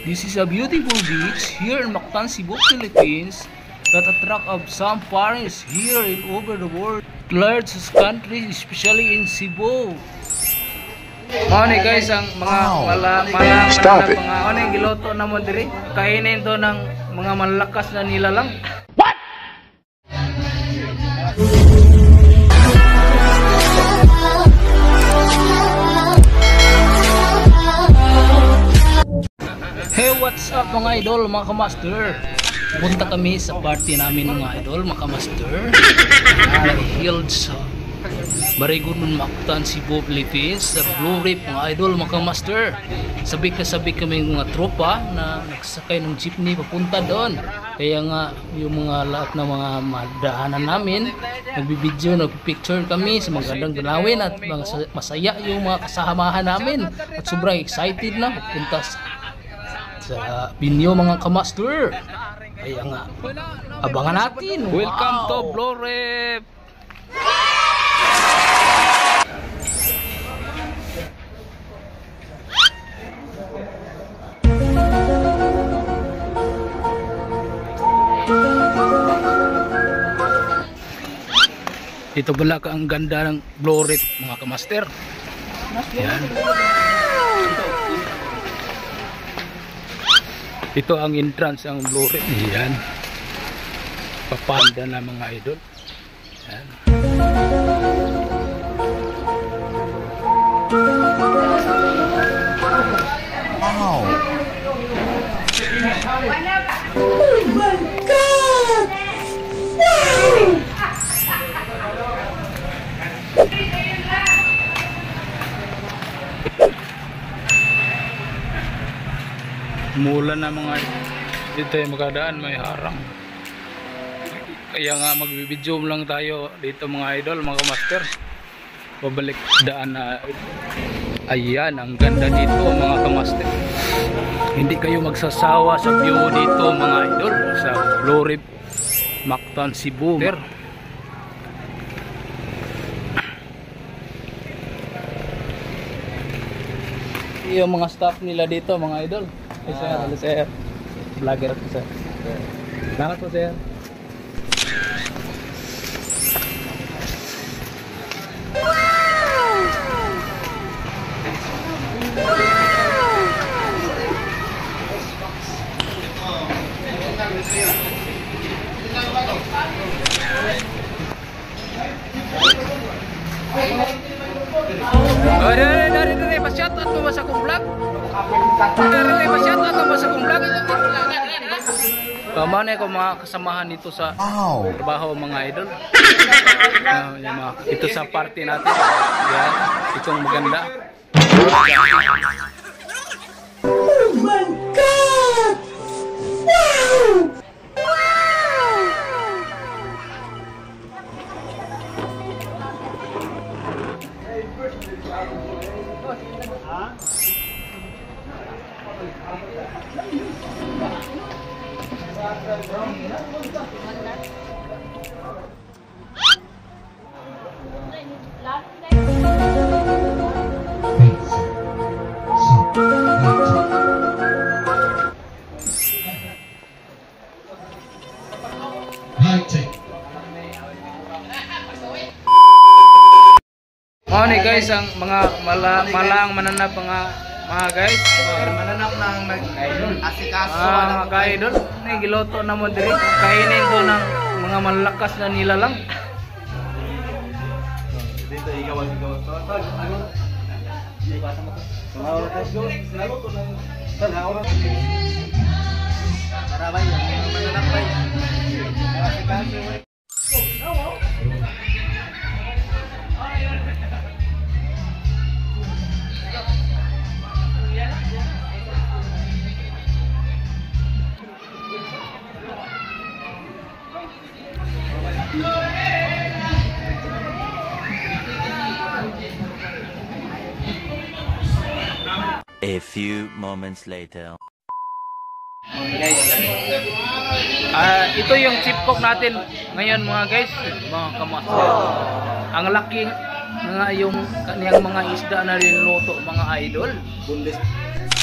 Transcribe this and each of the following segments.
This is a beautiful beach here in Mactan, Cebu, Philippines that attract of some foreigners here in over the world, large countries, especially in Cebu. Ano guys, ang mga mga giloto na mo diri, kainin to ng mga malakas na nilalang. What? Hey, what's up mga idol, mga kamaster? Punta kami sa party namin mga idol, mga kamaster. Held sa Barigon, Mactan, Cebu, Philippines, sa Blue Reef mga idol, mga kamaster. Sabik na sabik kami mga tropa na nagsakay ng jeepney papunta doon. Kaya nga yung mga lahat ng mga madaanan namin, nagbibideo, nagpipicture kami sa magandang dalawin at masaya yung mga kasamahan namin. At sobrang excited na papunta sa binyo mga kamaster. Kaya nga abangan natin. Welcome to Blue Reef. Ito pala ang ganda ng Blue Reef mga kamaster. Yan. Ito ang entrance ang Blue Reef. Yan. Papanda na mga idol. Yan. Wow. Oh my God. Wow. Mulan na mga dito yung makadaan, may harang. Kaya nga magbibidyo lang tayo dito mga idol, mga master. Babalik daan na. Ayan, ang ganda dito mga kamaster. Hindi kayo magsasawa sa view dito mga idol sa Blue Reef, Mactan, Cebu. Yung mga staff nila dito mga idol. Hello sir, vlogger ako sir. Salamat po sir. Dari pa-shoutout mo ba sa akong vlog? Dari pa-shoutout mo ba sa akong vlog? Pamana ko mga kasamahan dito sa trabaho mga idol. Ito sa party natin. Yan, itong maganda. Oh my God! Wow! Ano guys, ang mga malang mananap mga guys, mananap ng asikaso mga ka-idol. May giloto na mo diri, kainin to ng mga malakas na nilalang. Dito ikaw ang giloto. Tarabay, mananap bay. Asikaso. A few moments later. Guys, ito yung chip cook natin ngayon mga guys, mga kamaster. Ang laki nga yung kaniyang mga isda na niluto mga idol.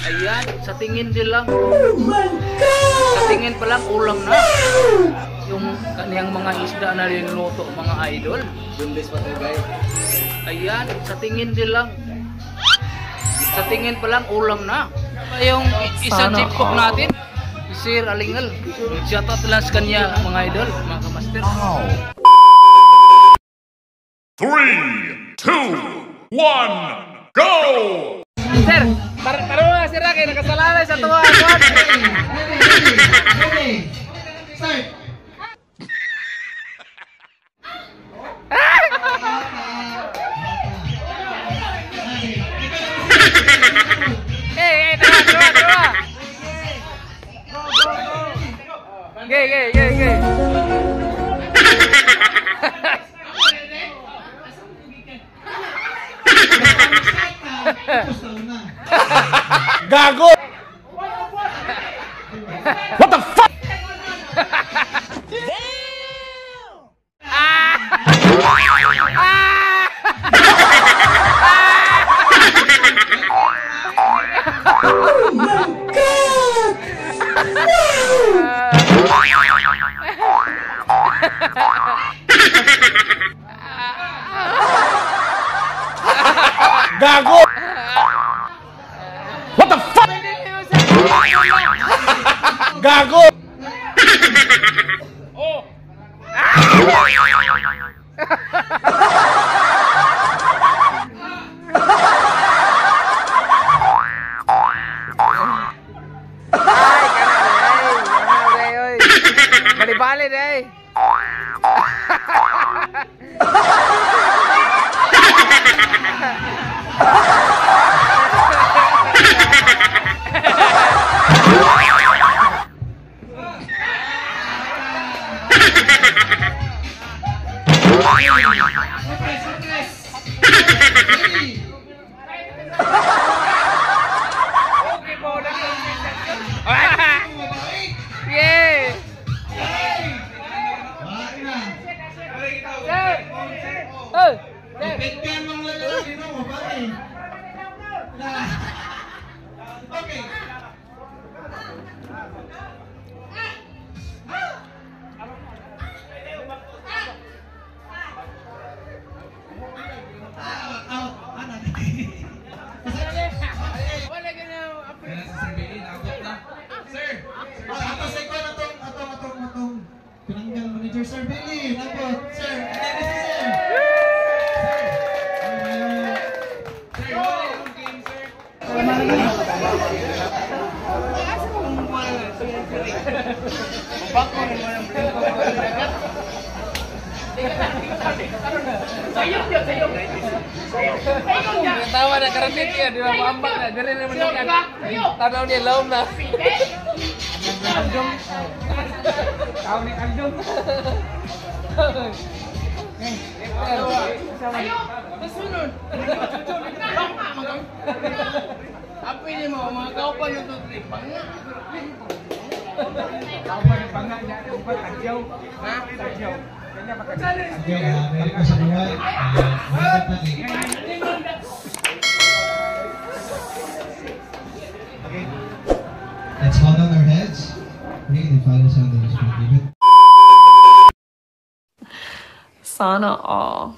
Ayan, sa tingin din lang. Sa tingin pa lang, ulam na. Yung kaniyang mga isda na niluto, mga idol. Bundes pa to guys. Ayan, sa tingin din lang. Sa tingin pa lang, ulam na. Yung isang chip cook natin, si Sir Alingal. Shoutout lang sa kanya, mga idol, mga kamaster. 3, 2, 1, go! Sir, taro nga sir, kaya nakasalalay sa tuwa. Start! Hey, tara. Gay. Gago! What the fuck? Gago! What the fuck? Gago! Oh! Bali deh. Okay. Pinanggal manager Sir Billy, nabot. Sir, ini si Sir. Tawa na karatit ya, di ba ambak na, dali na manikan. Tanaw niya laom na. Anjong. Kau ni anjong. Ayo, kesunod. Apa ini mau mga kaupan yung tutripang nga. Kaupan yung panga niya, upat adyaw. Ha? Adyaw. Kanya makadyaw. Adyaw, meron ko sa buhay. Okay. Let's hold on our heads. Read the final sound of this one. Sana all.